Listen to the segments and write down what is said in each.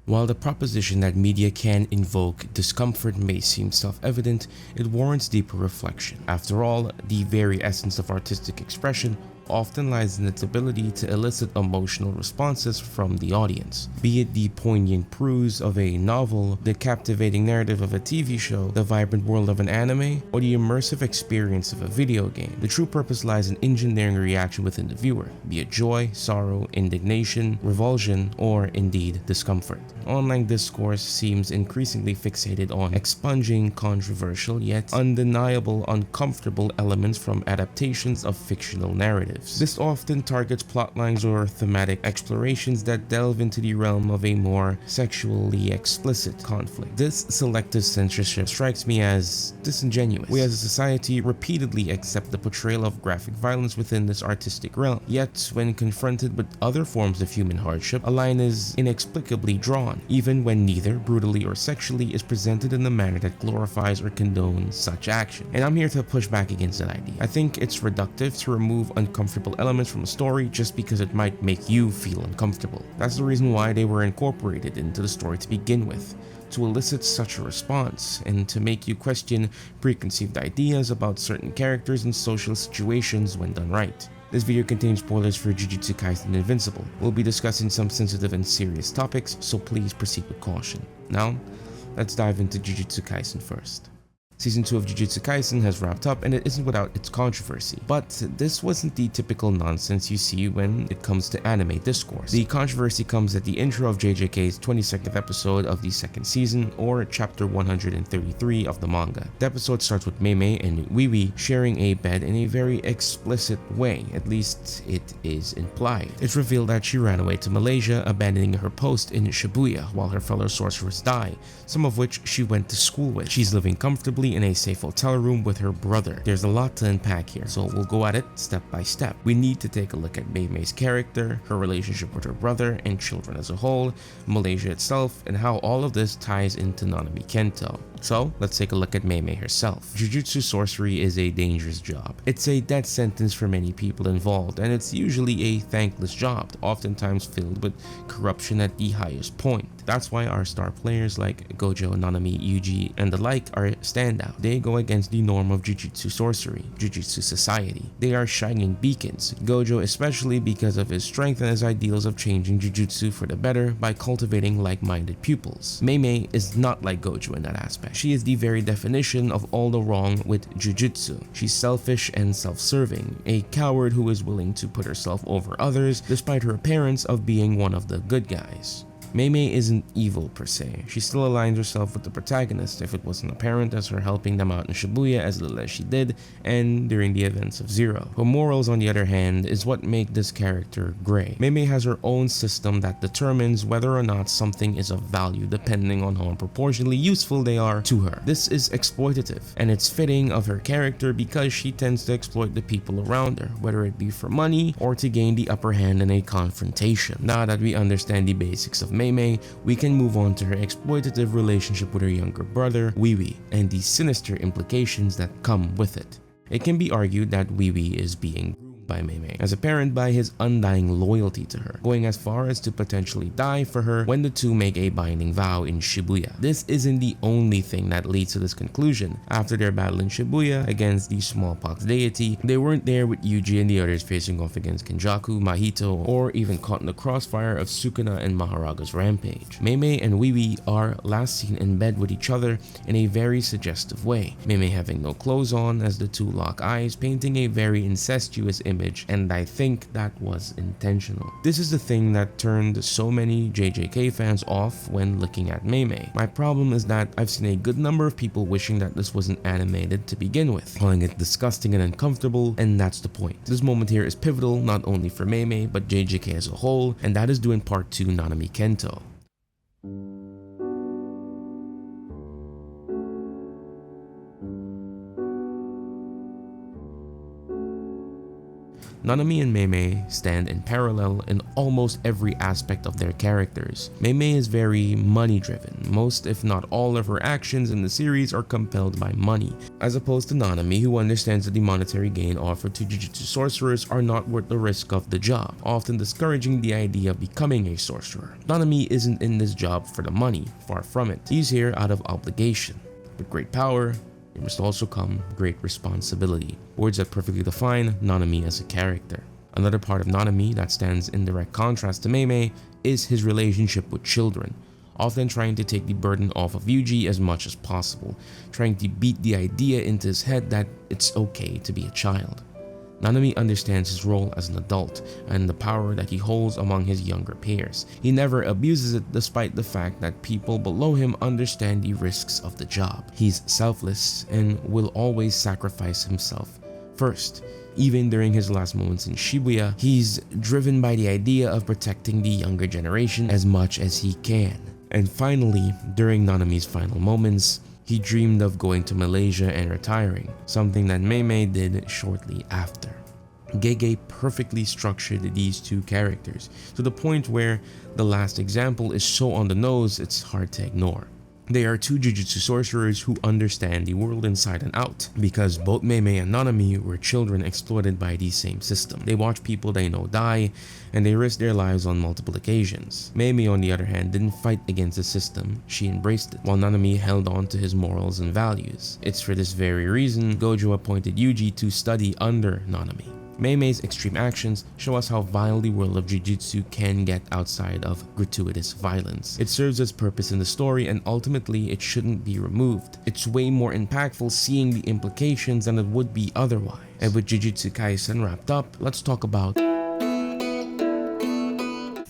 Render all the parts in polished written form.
While the proposition that media can invoke discomfort may seem self-evident, it warrants deeper reflection. After all, the very essence of artistic expression often lies in its ability to elicit emotional responses from the audience. Be it the poignant prose of a novel, the captivating narrative of a TV show, the vibrant world of an anime, or the immersive experience of a video game, the true purpose lies in engineering a reaction within the viewer, be it joy, sorrow, indignation, revulsion, or indeed discomfort. Online discourse seems increasingly fixated on expunging controversial yet undeniable uncomfortable elements from adaptations of fictional narratives. This often targets plotlines or thematic explorations that delve into the realm of a more sexually explicit conflict. This selective censorship strikes me as disingenuous. We as a society repeatedly accept the portrayal of graphic violence within this artistic realm, yet when confronted with other forms of human hardship, a line is inexplicably drawn, even when neither brutally or sexually is presented in a manner that glorifies or condones such action. And I'm here to push back against that idea. I think it's reductive to remove uncomfortable elements from a story just because it might make you feel uncomfortable. That's the reason why they were incorporated into the story to begin with, to elicit such a response and to make you question preconceived ideas about certain characters and social situations when done right. This video contains spoilers for Jujutsu Kaisen and Invincible. We'll be discussing some sensitive and serious topics, so please proceed with caution. Now, let's dive into Jujutsu Kaisen first. Season 2 of Jujutsu Kaisen has wrapped up and it isn't without its controversy, but this wasn't the typical nonsense you see when it comes to anime discourse. The controversy comes at the intro of JJK's 22nd episode of the second season, or chapter 133 of the manga. The episode starts with Mei Mei and Wee Wee sharing a bed in a very explicit way, at least it is implied. It's revealed that she ran away to Malaysia, abandoning her post in Shibuya while her fellow sorcerers die, some of which she went to school with. She's living comfortably in a safe hotel room with her brother. There's a lot to unpack here, so we'll go at it step by step. We need to take a look at Mei Mei's character, her relationship with her brother and children as a whole, Malaysia itself, and how all of this ties into Nanami Kento. So let's take a look at Mei Mei herself. Jujutsu sorcery is a dangerous job. It's a death sentence for many people involved, and it's usually a thankless job, oftentimes filled with corruption at the highest point. That's why our star players like Gojo, Nanami, Yuji, and the like are standout. They go against the norm of Jujutsu sorcery, Jujutsu society. They are shining beacons, Gojo especially because of his strength and his ideals of changing Jujutsu for the better by cultivating like-minded pupils. Mei Mei is not like Gojo in that aspect. She is the very definition of all the wrong with Jujutsu. She's selfish and self-serving, a coward who is willing to put herself over others despite her appearance of being one of the good guys. Mei Mei isn't evil per se. She still aligns herself with the protagonist if it wasn't apparent as her helping them out in Shibuya as little as she did and during the events of Zero. Her morals, on the other hand, is what make this character gray. Mei Mei has her own system that determines whether or not something is of value depending on how proportionally useful they are to her. This is exploitative, and it's fitting of her character because she tends to exploit the people around her, whether it be for money or to gain the upper hand in a confrontation. Now that we understand the basics of Mei Mei, we can move on to her exploitative relationship with her younger brother, Wee Wee, and the sinister implications that come with it. It can be argued that Wee Wee is being groomed by Mei Mei as a parent by his undying loyalty to her, going as far as to potentially die for her when the two make a binding vow in Shibuya. This isn't the only thing that leads to this conclusion. After their battle in Shibuya against the smallpox deity, they weren't there with Yuji and the others facing off against Kenjaku, Mahito, or even caught in the crossfire of Sukuna and Maharaga's rampage. Mei Mei and Wee Wee are last seen in bed with each other in a very suggestive way, Mei Mei having no clothes on as the two lock eyes, painting a very incestuous image, and I think that was intentional. This is the thing that turned so many JJK fans off when looking at Mei Mei. My problem is that I've seen a good number of people wishing that this wasn't animated to begin with, calling it disgusting and uncomfortable, and that's the point. This moment here is pivotal not only for Mei Mei but JJK as a whole, and that is due in part to Nanami Kento. Nanami and Mei Mei stand in parallel in almost every aspect of their characters. Mei Mei is very money driven. Most if not all of her actions in the series are compelled by money, as opposed to Nanami, who understands that the monetary gain offered to Jujutsu sorcerers are not worth the risk of the job, often discouraging the idea of becoming a sorcerer. Nanami isn't in this job for the money, far from it. He's here out of obligation. With great power, there must also come great responsibility. Words that perfectly define Nanami as a character. Another part of Nanami that stands in direct contrast to Mei Mei is his relationship with children, often trying to take the burden off of Yuji as much as possible, trying to beat the idea into his head that it's okay to be a child. Nanami understands his role as an adult and the power that he holds among his younger peers. He never abuses it despite the fact that people below him understand the risks of the job. He's selfless and will always sacrifice himself first. Even during his last moments in Shibuya, he's driven by the idea of protecting the younger generation as much as he can. And finally, during Nanami's final moments, he dreamed of going to Malaysia and retiring, something that Mei Mei did shortly after. Gege perfectly structured these two characters to the point where the last example is so on the nose it's hard to ignore. They are two Jujutsu sorcerers who understand the world inside and out, because both Mei Mei and Nanami were children exploited by the same system. They watch people they know die, and they risk their lives on multiple occasions. Mei Mei, on the other hand, didn't fight against the system, she embraced it, while Nanami held on to his morals and values. It's for this very reason Gojo appointed Yuji to study under Nanami. Mei Mei's extreme actions show us how vile the world of Jujutsu can get outside of gratuitous violence. It serves its purpose in the story, and ultimately it shouldn't be removed. It's way more impactful seeing the implications than it would be otherwise. And with Jujutsu Kaisen wrapped up, let's talk about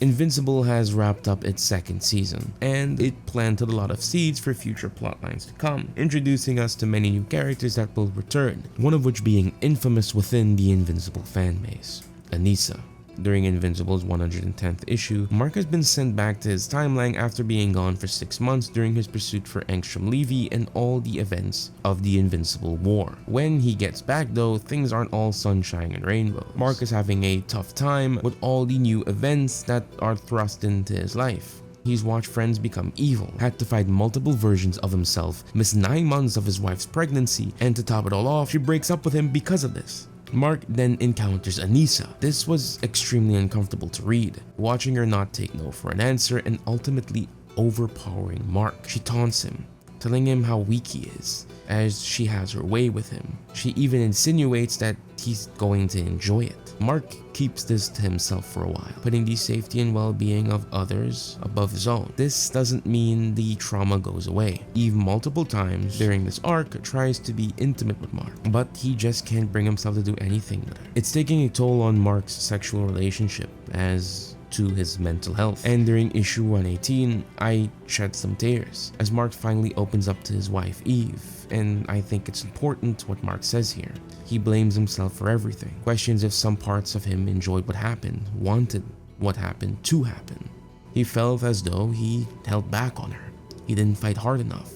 Invincible has wrapped up its second season, and it planted a lot of seeds for future plotlines to come, introducing us to many new characters that will return, one of which being infamous within the Invincible fanbase, Anissa. During Invincible's 110th issue, Mark has been sent back to his timeline after being gone for 6 months during his pursuit for Angstrom Levy and all the events of the Invincible War. When he gets back though, things aren't all sunshine and rainbows. Mark is having a tough time with all the new events that are thrust into his life. He's watched friends become evil, had to fight multiple versions of himself, missed 9 months of his wife's pregnancy, and to top it all off, she breaks up with him because of this. Mark then encounters Anissa. This was extremely uncomfortable to read, watching her not take no for an answer and ultimately overpowering Mark. She taunts him, telling him how weak he is, as she has her way with him. She even insinuates that he's going to enjoy it. Mark keeps this to himself for a while, putting the safety and well-being of others above his own. This doesn't mean the trauma goes away. Eve multiple times during this arc tries to be intimate with Mark, but he just can't bring himself to do anything with her. It's taking a toll on Mark's sexual relationship as to his mental health. And during issue 118, I shed some tears as Mark finally opens up to his wife Eve, and I think it's important what Mark says here. He blames himself for everything, questions if some parts of him enjoyed what happened, wanted what happened to happen. He felt as though he held back on her. He didn't fight hard enough.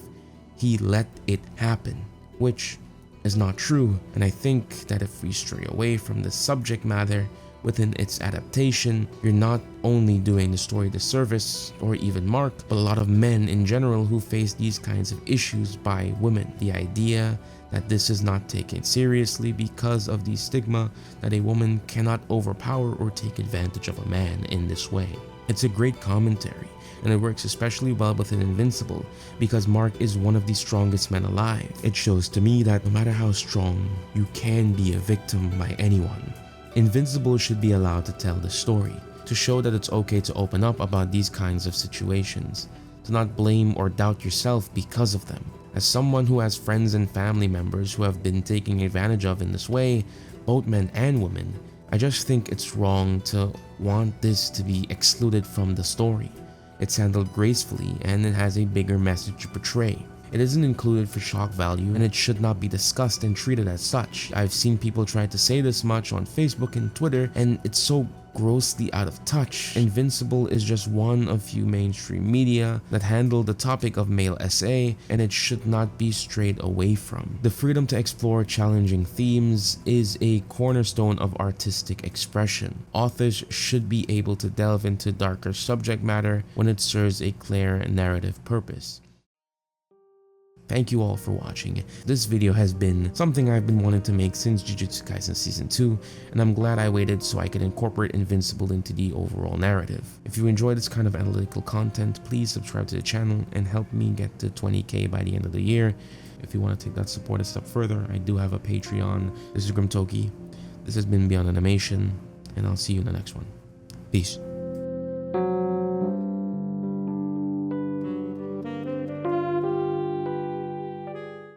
He let it happen, which is not true, and I think that if we stray away from the subject matter within its adaptation, you're not only doing the story a disservice, or even Mark, but a lot of men in general who face these kinds of issues by women. The idea that this is not taken seriously because of the stigma that a woman cannot overpower or take advantage of a man in this way. It's a great commentary, and it works especially well within Invincible because Mark is one of the strongest men alive. It shows to me that no matter how strong, you can be a victim by anyone. Invincible should be allowed to tell the story, to show that it's okay to open up about these kinds of situations, to not blame or doubt yourself because of them. As someone who has friends and family members who have been taken advantage of in this way, both men and women, I just think it's wrong to want this to be excluded from the story. It's handled gracefully and it has a bigger message to portray. It isn't included for shock value, and it should not be discussed and treated as such. I've seen people try to say this much on Facebook and Twitter, and it's so grossly out of touch. Invincible is just one of few mainstream media that handle the topic of male SA, and it should not be strayed away from. The freedom to explore challenging themes is a cornerstone of artistic expression. Authors should be able to delve into darker subject matter when it serves a clear narrative purpose. Thank you all for watching. This video has been something I've been wanting to make since Jujutsu Kaisen Season 2, and I'm glad I waited so I could incorporate Invincible into the overall narrative. If you enjoy this kind of analytical content, please subscribe to the channel and help me get to 20k by the end of the year. If you want to take that support a step further, I do have a Patreon. This is Gyumnopedies Dai. This has been Beyond Animation, and I'll see you in the next one. Peace.